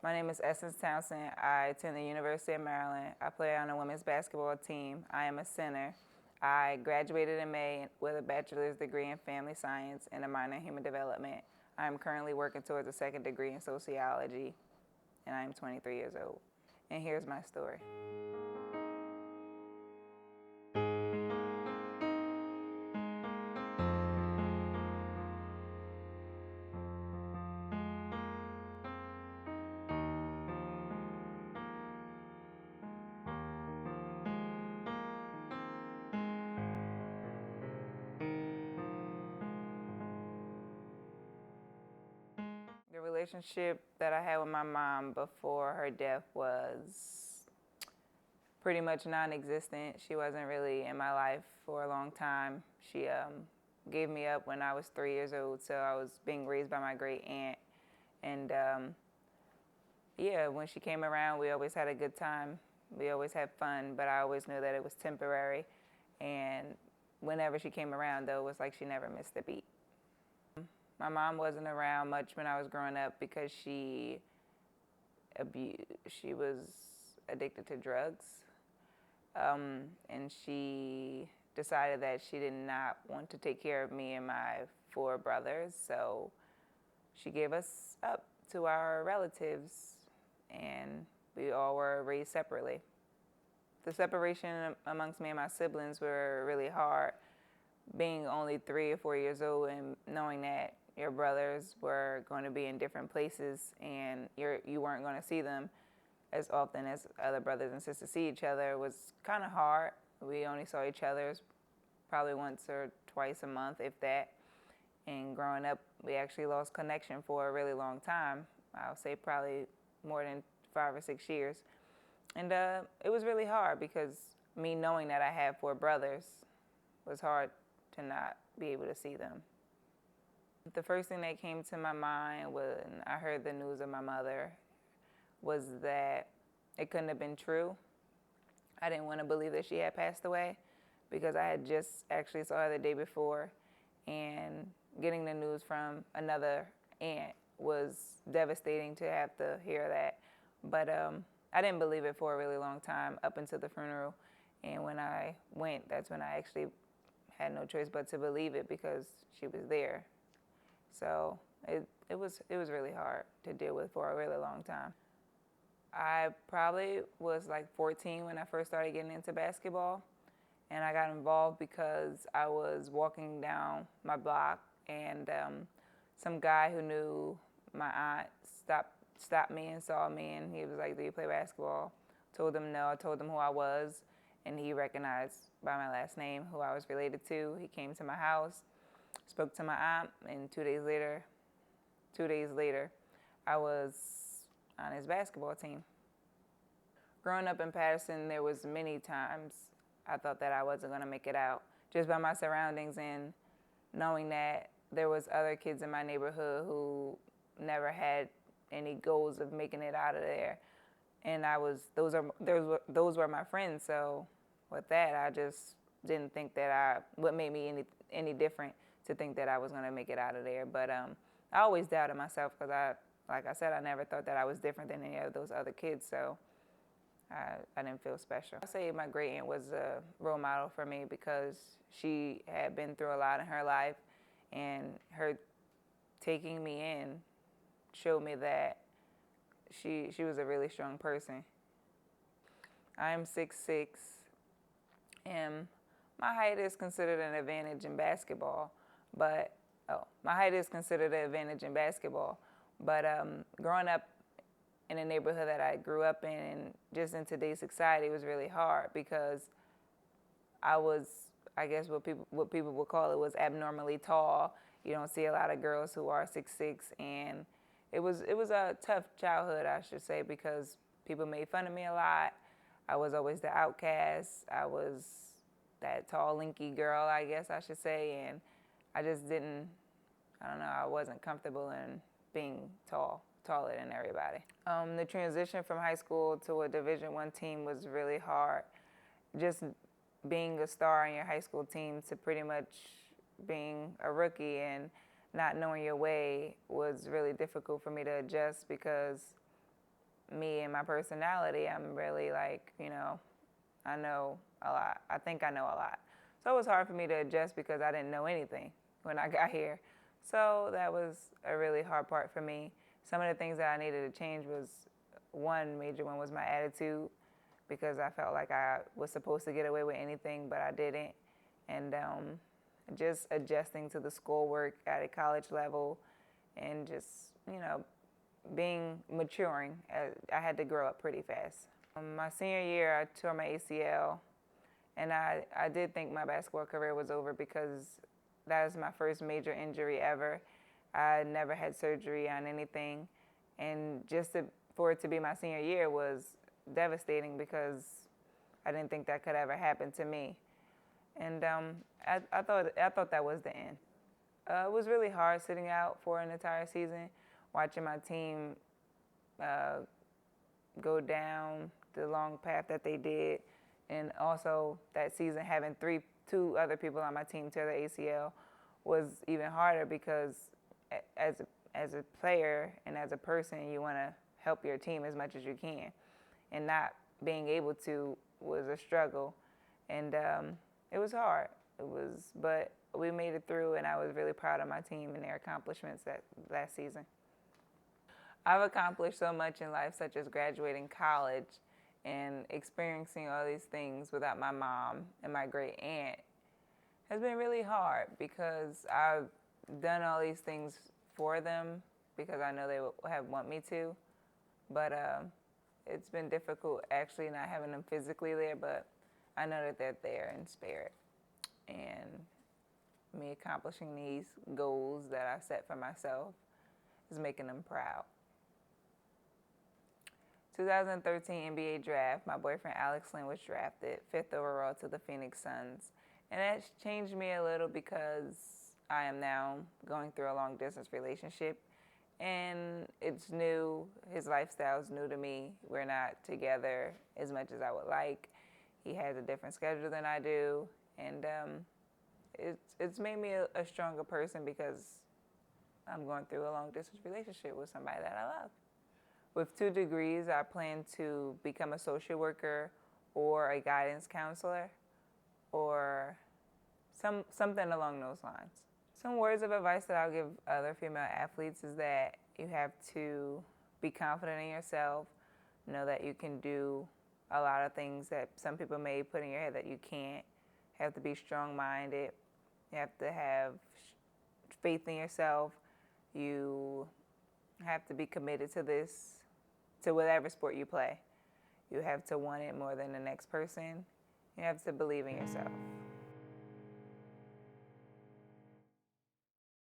My name is Essence Townsend. I attend the University of Maryland. I play on a women's basketball team. I am a center. I graduated in May with a bachelor's degree in family science and a minor in human development. I am currently working towards a second degree in sociology, and I am 23 years old. And here's my story. The relationship that I had with my mom before her death was pretty much non-existent. She wasn't really in my life for a long time. She gave me up when I was 3 years old, so I was being raised by my great aunt. And yeah, when she came around, we always had a good time. We always had fun, but I always knew that it was temporary. And whenever she came around, though, it was like she never missed a beat. My mom wasn't around much when I was growing up because she was addicted to drugs. And she decided that she did not want to take care of me and my 4 brothers, so she gave us up to our relatives, and we all were raised separately. The separation amongst me and my siblings were really hard, being only 3 or 4 years old and knowing that your brothers were going to be in different places and you weren't going to see them as often as other brothers and sisters see each other was kind of hard. We only saw each other probably once or twice a month, if that. And growing up, we actually lost connection for a really long time. I'll say probably more than 5 or 6 years. And it was really hard because me knowing that I had 4 brothers was hard to not be able to see them. The first thing that came to my mind when I heard the news of my mother was that it couldn't have been true. I didn't want to believe that she had passed away because I had just actually saw her the day before, and getting the news from another aunt was devastating to have to hear that. But I didn't believe it for a really long time up until the funeral, and when I went, that's when I actually had no choice but to believe it because she was there. So it was really hard to deal with for a really long time. I probably was like 14 when I first started getting into basketball, and I got involved because I was walking down my block and some guy who knew my aunt stopped me and saw me, and he was like, "Do you play basketball?" Told him no. I told him who I was, and he recognized by my last name who I was related to. He came to my house, spoke to my aunt, and 2 days later, I was on his basketball team. Growing up in Patterson, there was many times I thought that I wasn't going to make it out just by my surroundings and knowing that there was other kids in my neighborhood who never had any goals of making it out of there. And those were my friends. So with that, I just didn't think that what made me any different to think that I was going to make it out of there. But I always doubted myself because like I said, I never thought that I was different than any of those other kids. So I didn't feel special. I say my great aunt was a role model for me because she had been through a lot in her life, and her taking me in showed me that she was a really strong person. I am 6'6", and my height is considered an advantage in basketball. But growing up in a neighborhood that I grew up in and just in today's society was really hard because I was, I guess what people would call it, was abnormally tall. You don't see a lot of girls who are 6'6", and it was a tough childhood, I should say, because people made fun of me a lot. I was always the outcast. I was that tall, lanky girl, I guess I should say, and I just didn't, I don't know, I wasn't comfortable in being taller than everybody. The transition from high school to a Division I team was really hard. Just being a star on your high school team to pretty much being a rookie and not knowing your way was really difficult for me to adjust because me and my personality, I'm really like, I know a lot. I think I know a lot. So it was hard for me to adjust because I didn't know anything when I got here. So that was a really hard part for me. Some of the things that I needed to change was one major one was my attitude because I felt like I was supposed to get away with anything, but I didn't. And just adjusting to the schoolwork at a college level and just, maturing. I had to grow up pretty fast. My senior year, I tore my ACL, and I did think my basketball career was over because that was my first major injury ever. I never had surgery on anything, and for it to be my senior year was devastating because I didn't think that could ever happen to me. And I thought that was the end. It was really hard sitting out for an entire season, watching my team go down the long path that they did, and also that season having two other people on my team tear the ACL was even harder because as a player and as a person, you want to help your team as much as you can, and not being able to was a struggle, and it was hard. But we made it through, and I was really proud of my team and their accomplishments that last season. I've accomplished so much in life, such as graduating college and experiencing all these things without my mom and my great aunt has been really hard because I've done all these things for them because I know they have want me to. But it's been difficult actually not having them physically there, but I know that they're there in spirit. And me accomplishing these goals that I set for myself is making them proud. 2013 NBA draft, my boyfriend Alex Lynn was drafted 5th overall to the Phoenix Suns. And that's changed me a little because I am now going through a long distance relationship and it's new. His lifestyle is new to me. We're not together as much as I would like. He has a different schedule than I do. And it's made me a stronger person because I'm going through a long distance relationship with somebody that I love. With 2 degrees, I plan to become a social worker or a guidance counselor or something along those lines. Some words of advice that I'll give other female athletes is that you have to be confident in yourself, know that you can do a lot of things that some people may put in your head that you can't. You have to be strong-minded. You have to have faith in yourself. You have to be committed to whatever sport you play. You have to want it more than the next person. You have to believe in yourself.